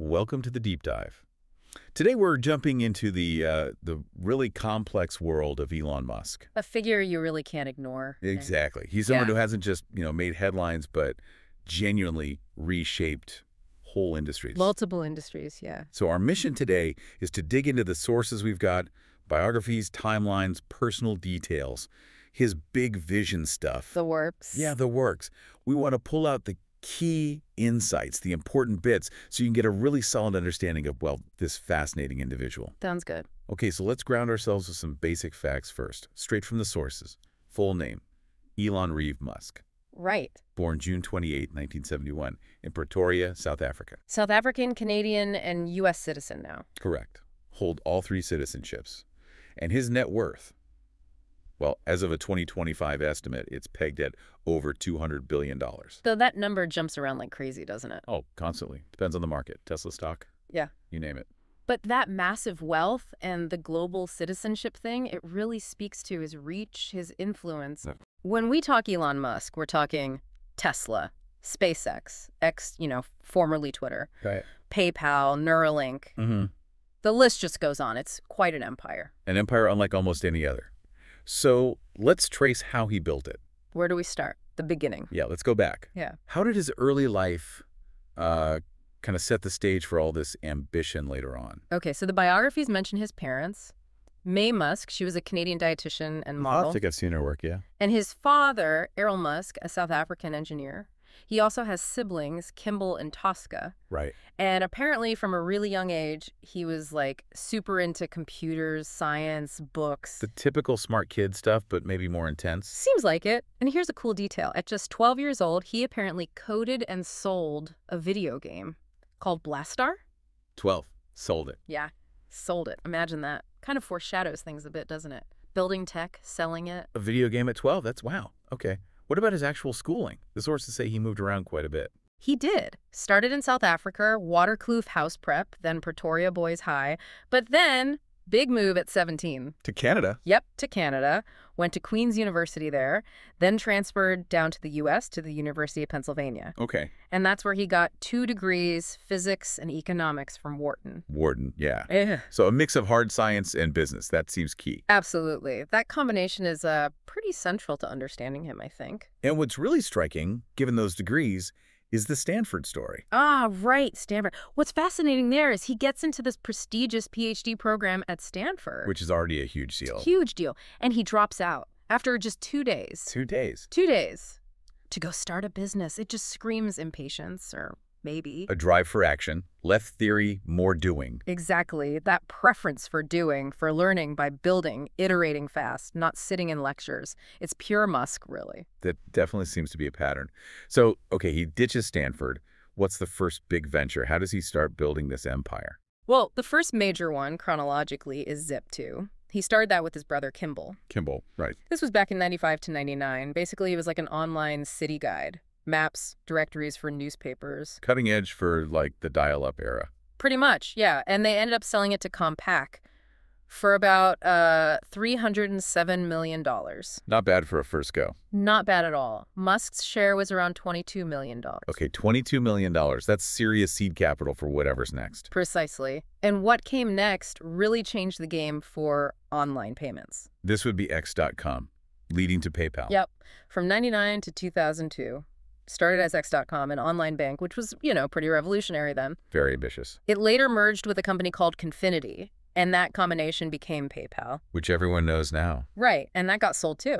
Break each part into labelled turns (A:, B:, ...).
A: Welcome to the deep dive. Today we're jumping into the really complex world of Elon Musk.
B: A figure you really can't ignore.
A: Exactly. He's someone who hasn't just, made headlines, but genuinely reshaped whole industries.
B: Multiple industries, yeah.
A: So our mission today is to dig into the sources we've got, biographies, timelines, personal details, his big vision stuff.
B: The works.
A: Yeah, the works. We want to pull out the key insights, the important bits, so you can get a really solid understanding of, well, this fascinating individual.
B: Sounds good.
A: Okay, so let's ground ourselves with some basic facts first, straight from the sources. Full name, Elon Reeve Musk.
B: Right.
A: Born June 28, 1971, in Pretoria, South Africa.
B: South African, Canadian, and U.S. citizen now.
A: Correct. Hold all three citizenships. And his net worth, well, as of a 2025 estimate, it's pegged at over $200 billion.
B: Though that number jumps around like crazy, doesn't it?
A: Oh, constantly. Depends on the market. Tesla stock.
B: Yeah.
A: You name it.
B: But that massive wealth and the global citizenship thing, it really speaks to his reach, his influence.
A: Yeah.
B: When we talk Elon Musk, we're talking Tesla, SpaceX, formerly Twitter,
A: Right.
B: PayPal, Neuralink.
A: Mm-hmm.
B: The list just goes on. It's quite an empire.
A: An empire unlike almost any other. So let's trace how he built it.
B: Where do we start? The beginning.
A: Yeah, let's go back.
B: Yeah.
A: How did his early life kind of set the stage for all this ambition later on?
B: Okay, so the biographies mention his parents. Mae Musk, she was a Canadian dietitian and model.
A: I think I've seen her work, yeah.
B: And his father, Errol Musk, a South African engineer. He also has siblings, Kimball and Tosca.
A: Right.
B: And apparently from a really young age, he was like super into computers, science, books.
A: The typical smart kid stuff, but maybe more intense.
B: Seems like it. And here's a cool detail. At just 12 years old, he apparently coded and sold a video game called Blastar.
A: 12. Sold it.
B: Yeah, sold it. Imagine that. Kind of foreshadows things a bit, doesn't it? Building tech, selling it.
A: A video game at 12? That's wow. Okay. What about his actual schooling? The sources say he moved around quite a bit.
B: He did. Started in South Africa, Waterkloof House Prep, then Pretoria Boys High. But then, big move at 17.
A: To Canada?
B: Yep, to Canada. Went to Queen's University there, then transferred down to the U.S. to the University of Pennsylvania.
A: Okay.
B: And that's where he got 2 degrees, physics and economics from Wharton.
A: Wharton, yeah.
B: Ugh.
A: So a mix of hard science and business. That seems key.
B: Absolutely. That combination is pretty central to understanding him, I think.
A: And what's really striking, given those degrees, is the Stanford story.
B: Ah, right, Stanford. What's fascinating there is he gets into this prestigious PhD program at Stanford.
A: Which is already a huge deal.
B: Huge deal. And he drops out after just 2 days.
A: 2 days.
B: 2 days. To go start a business. It just screams impatience, or maybe.
A: A drive for action. Left theory, more doing.
B: Exactly. That preference for doing, for learning by building, iterating fast, not sitting in lectures. It's pure Musk, really.
A: That definitely seems to be a pattern. So, okay, he ditches Stanford. What's the first big venture? How does he start building this empire?
B: Well, the first major one, chronologically, is Zip2. He started that with his brother Kimball.
A: Kimball, right.
B: This was back in 95 to 99. Basically, it was like an online city guide. Maps, directories for newspapers.
A: Cutting edge for, like, the dial-up era.
B: Pretty much, yeah. And they ended up selling it to Compaq for about $307 million.
A: Not bad for a first go.
B: Not bad at all. Musk's share was around $22 million.
A: Okay, $22 million. That's serious seed capital for whatever's next.
B: Precisely. And what came next really changed the game for online payments.
A: This would be X.com, leading to PayPal.
B: Yep. From 99 to 2002. Started as X.com, an online bank, which was, pretty revolutionary then.
A: Very ambitious.
B: It later merged with a company called Confinity, and that combination became PayPal.
A: Which everyone knows now.
B: Right, and that got sold too,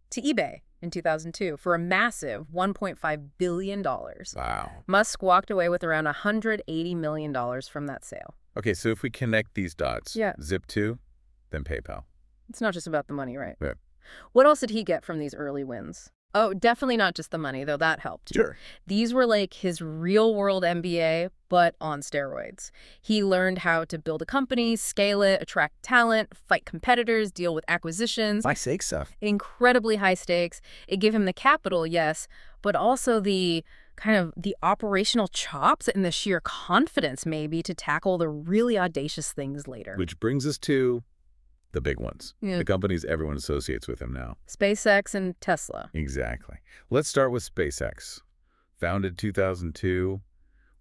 B: to eBay in 2002 for a massive $1.5 billion.
A: Wow.
B: Musk walked away with around $180 million from that sale.
A: Okay, so if we connect these dots,
B: Yeah.
A: Zip2, then PayPal.
B: It's not just about the money, right?
A: Yeah.
B: What else did he get from these early wins? Oh, definitely not just the money, though that helped.
A: Sure.
B: These were like his real-world MBA, but on steroids. He learned how to build a company, scale it, attract talent, fight competitors, deal with acquisitions.
A: High stakes stuff.
B: Incredibly high stakes. It gave him the capital, yes, but also the operational chops and the sheer confidence, maybe, to tackle the really audacious things later.
A: Which brings us to the big ones.
B: Yeah.
A: The companies everyone associates with him now.
B: SpaceX and Tesla.
A: Exactly. Let's start with SpaceX. Founded 2002.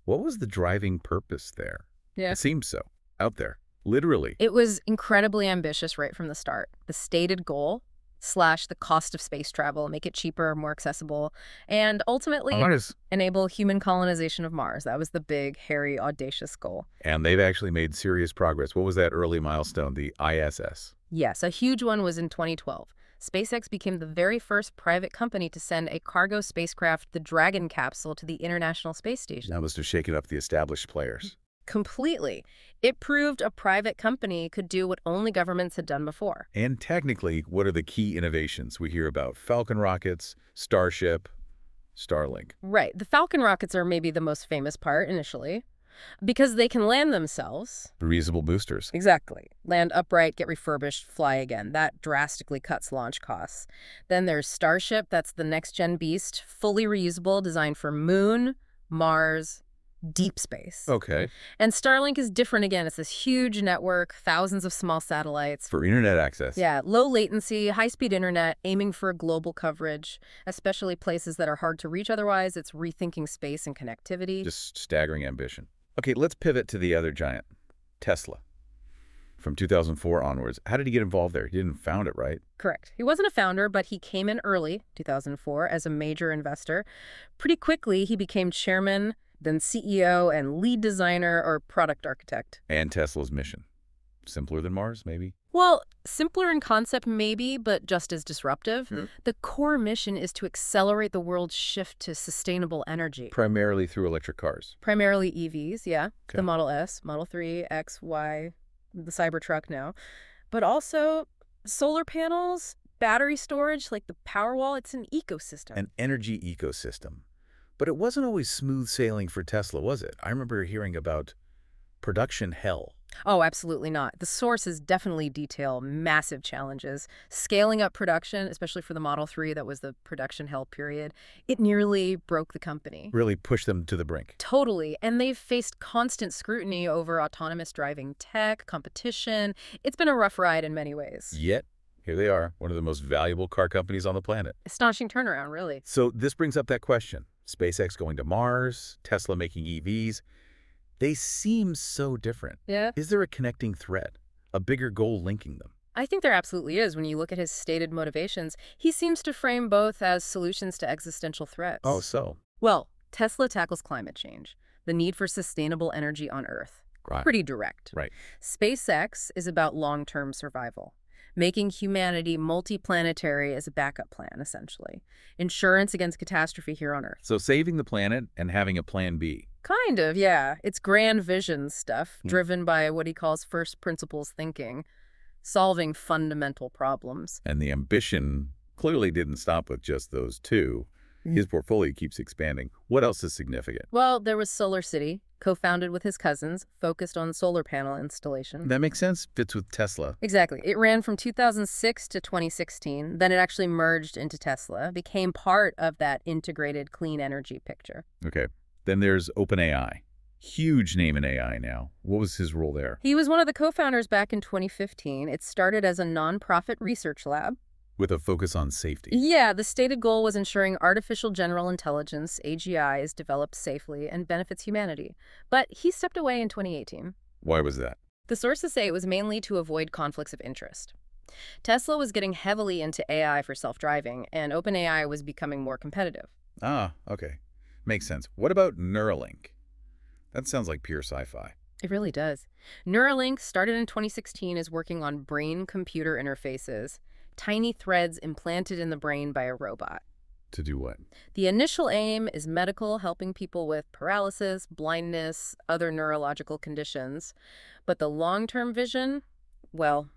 A: What was the driving purpose there?
B: Yeah.
A: It seems so. Out there. Literally.
B: It was incredibly ambitious right from the start. The stated goal slash the cost of space travel, make it cheaper, more accessible, and ultimately enable human colonization of Mars. That was the big, hairy, audacious goal.
A: And they've actually made serious progress. What was that early milestone, the ISS?
B: Yes, a huge one was in 2012. SpaceX became the very first private company to send a cargo spacecraft, the Dragon capsule, to the International Space Station.
A: That must have shaken up the established players.
B: Completely. It proved a private company could do what only governments had done before.
A: And technically, what are the key innovations we hear about? Falcon rockets, Starship, Starlink.
B: Right. The Falcon rockets are maybe the most famous part initially, because they can land themselves.
A: Reusable boosters.
B: Exactly. Land upright, get refurbished, fly again. That drastically cuts launch costs. Then there's Starship. That's the next-gen beast, fully reusable, designed for Moon, Mars, deep space.
A: Okay.
B: And Starlink is different again. It's this huge network, thousands of small satellites.
A: For internet access.
B: Yeah, low latency, high-speed internet, aiming for global coverage, especially places that are hard to reach otherwise. It's rethinking space and connectivity.
A: Just staggering ambition. Okay, let's pivot to the other giant, Tesla. From 2004 onwards, how did he get involved there? He didn't found it, right?
B: Correct. He wasn't a founder, but he came in early, 2004, as a major investor. Pretty quickly, he became chairman, then CEO and lead designer or product architect.
A: And Tesla's mission. Simpler than Mars, maybe?
B: Well, simpler in concept maybe, but just as disruptive. The core mission is to accelerate the world's shift to sustainable energy.
A: Primarily through electric cars.
B: Primarily EVs, yeah.
A: Okay.
B: The Model S, Model 3, X, Y, the Cybertruck now. But also solar panels, battery storage, like the Powerwall. It's an ecosystem.
A: An energy ecosystem. But it wasn't always smooth sailing for Tesla, was it? I remember hearing about production hell.
B: Oh, absolutely not. The sources definitely detail massive challenges. Scaling up production, especially for the Model 3, that was the production hell period, it nearly broke the company.
A: Really pushed them to the brink.
B: Totally. And they've faced constant scrutiny over autonomous driving tech, competition. It's been a rough ride in many ways.
A: Yet, here they are, one of the most valuable car companies on the planet.
B: Astonishing turnaround, really.
A: So this brings up that question. SpaceX going to Mars, Tesla making EVs. They seem so different.
B: Yeah.
A: Is there a connecting thread, a bigger goal linking them?
B: I think there absolutely is. When you look at his stated motivations, he seems to frame both as solutions to existential threats.
A: Oh, so?
B: Well, Tesla tackles climate change, the need for sustainable energy on Earth.
A: Right.
B: Pretty direct.
A: Right.
B: SpaceX is about long-term survival, making humanity multiplanetary as a backup plan, essentially. Insurance against catastrophe here on Earth.
A: So saving the planet and having a plan B.
B: Kind of, yeah. It's grand vision stuff, driven by what he calls first principles thinking, solving fundamental problems.
A: And the ambition clearly didn't stop with just those two. His portfolio keeps expanding. What else is significant?
B: Well, there was Solar City, co-founded with his cousins, focused on solar panel installation.
A: That makes sense. Fits with Tesla.
B: Exactly. It ran from 2006 to 2016. Then it actually merged into Tesla, became part of that integrated clean energy picture.
A: Okay. Then there's OpenAI. Huge name in AI now. What was his role there?
B: He was one of the co-founders back in 2015. It started as a nonprofit research lab.
A: With a focus on safety.
B: Yeah, the stated goal was ensuring artificial general intelligence, AGI, is developed safely and benefits humanity. But he stepped away in 2018.
A: Why was that?
B: The sources say it was mainly to avoid conflicts of interest. Tesla was getting heavily into AI for self-driving, and OpenAI was becoming more competitive.
A: Ah, okay. Makes sense. What about Neuralink? That sounds like pure sci-fi.
B: It really does. Neuralink started in 2016 as working on brain-computer interfaces, tiny threads implanted in the brain by a robot.
A: To do what?
B: The initial aim is medical, helping people with paralysis, blindness, other neurological conditions. But the long-term vision, well,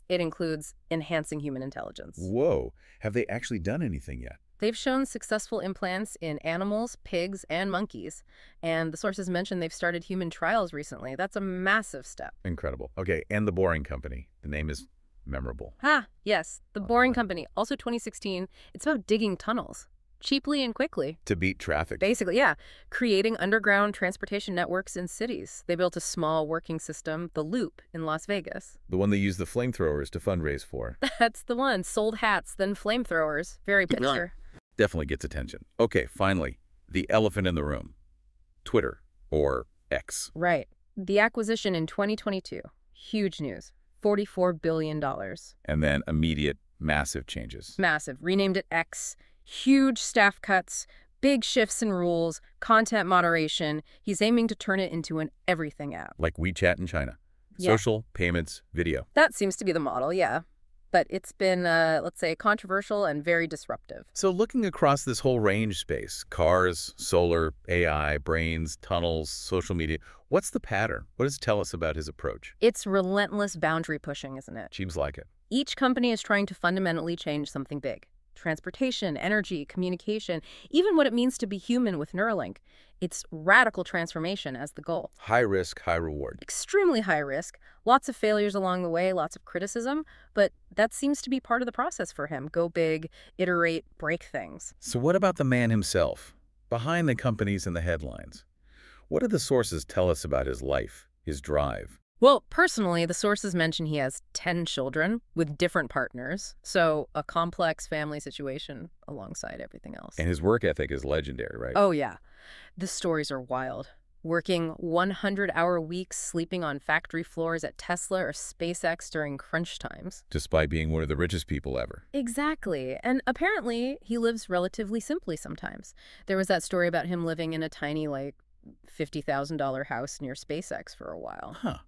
B: it includes enhancing human intelligence.
A: Whoa. Have they actually done anything yet?
B: They've shown successful implants in animals, pigs, and monkeys. And the sources mentioned they've started human trials recently. That's a massive step.
A: Incredible. Okay, and The Boring Company. The name is memorable.
B: Ah, yes. The Boring Company, also 2016. It's about digging tunnels, cheaply and quickly.
A: To beat traffic.
B: Basically, yeah. Creating underground transportation networks in cities. They built a small working system, the Loop, in Las Vegas.
A: The one they used the flamethrowers to fundraise for.
B: That's the one. Sold hats, then flamethrowers. Very picture.
A: Definitely gets attention. Okay, finally, the elephant in the room. Twitter. or X.
B: Right. The acquisition in 2022. Huge news. $44 billion.
A: And then immediate, massive changes.
B: Massive. Renamed it X. Huge staff cuts, big shifts in rules, content moderation. He's aiming to turn it into an everything app.
A: Like WeChat in China.
B: Yeah.
A: Social, payments, video.
B: That seems to be the model, yeah. But it's been, let's say, controversial and very disruptive.
A: So looking across this whole range space, cars, solar, AI, brains, tunnels, social media, what's the pattern? What does it tell us about his approach?
B: It's relentless boundary pushing, isn't it?
A: Seems like it.
B: Each company is trying to fundamentally change something big. Transportation, energy, communication, even what it means to be human with Neuralink. It's radical transformation as the goal.
A: High risk, high reward.
B: Extremely high risk, lots of failures along the way, lots of criticism, but that seems to be part of the process for him. Go big, iterate, break things.
A: So what about the man himself, behind the companies and the headlines? What do the sources tell us about his life, his drive?
B: Well, personally, the sources mention he has 10 children with different partners, so a complex family situation alongside everything else.
A: And his work ethic is legendary, right?
B: Oh, yeah. The stories are wild. Working 100-hour weeks, sleeping on factory floors at Tesla or SpaceX during crunch times.
A: Despite being one of the richest people ever.
B: Exactly. And apparently, he lives relatively simply sometimes. There was that story about him living in a tiny, $50,000 house near SpaceX for a while.
A: Huh.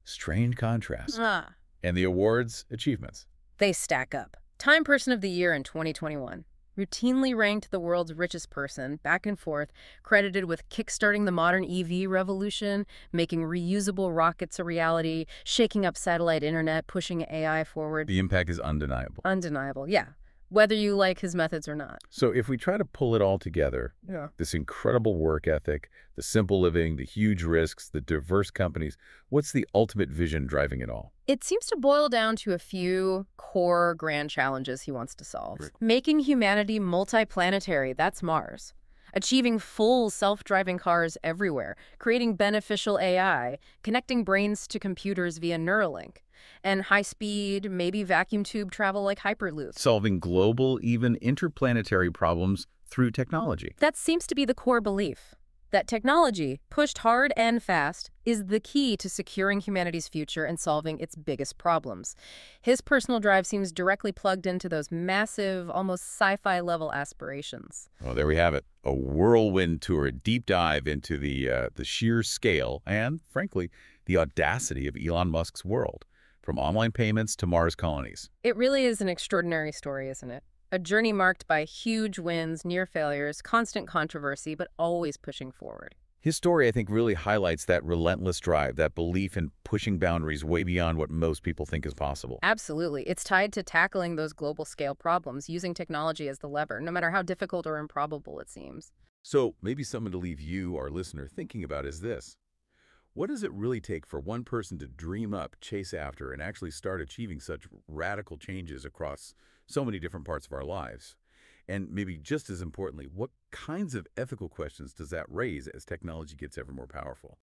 A: Strange contrast.
B: Ah.
A: And the awards, achievements.
B: They stack up. Time Person of the Year in 2021. Routinely ranked the world's richest person, back and forth, credited with kickstarting the modern EV revolution, making reusable rockets a reality, shaking up satellite internet, pushing AI forward.
A: The impact is undeniable.
B: Undeniable, yeah. Whether you like his methods or not.
A: So if we try to pull it all together, this incredible work ethic, the simple living, the huge risks, the diverse companies, what's the ultimate vision driving it all?
B: It seems to boil down to a few core grand challenges he wants to solve.
A: Right.
B: Making humanity multiplanetary, that's Mars. Achieving full self-driving cars everywhere, creating beneficial AI, connecting brains to computers via Neuralink, and high-speed, maybe vacuum tube travel like Hyperloop.
A: Solving global, even interplanetary problems through technology.
B: That seems to be the core belief. That technology, pushed hard and fast, is the key to securing humanity's future and solving its biggest problems. His personal drive seems directly plugged into those massive, almost sci-fi level aspirations.
A: Well, there we have it. A whirlwind tour, a deep dive into the sheer scale and, frankly, the audacity of Elon Musk's world, from online payments to Mars colonies.
B: It really is an extraordinary story, isn't it? A journey marked by huge wins, near failures, constant controversy, but always pushing forward.
A: His story, I think, really highlights that relentless drive, that belief in pushing boundaries way beyond what most people think is possible.
B: Absolutely. It's tied to tackling those global scale problems, using technology as the lever, no matter how difficult or improbable it seems.
A: So maybe something to leave you, our listener, thinking about is this. What does it really take for one person to dream up, chase after, and actually start achieving such radical changes across so many different parts of our lives? And maybe just as importantly, what kinds of ethical questions does that raise as technology gets ever more powerful?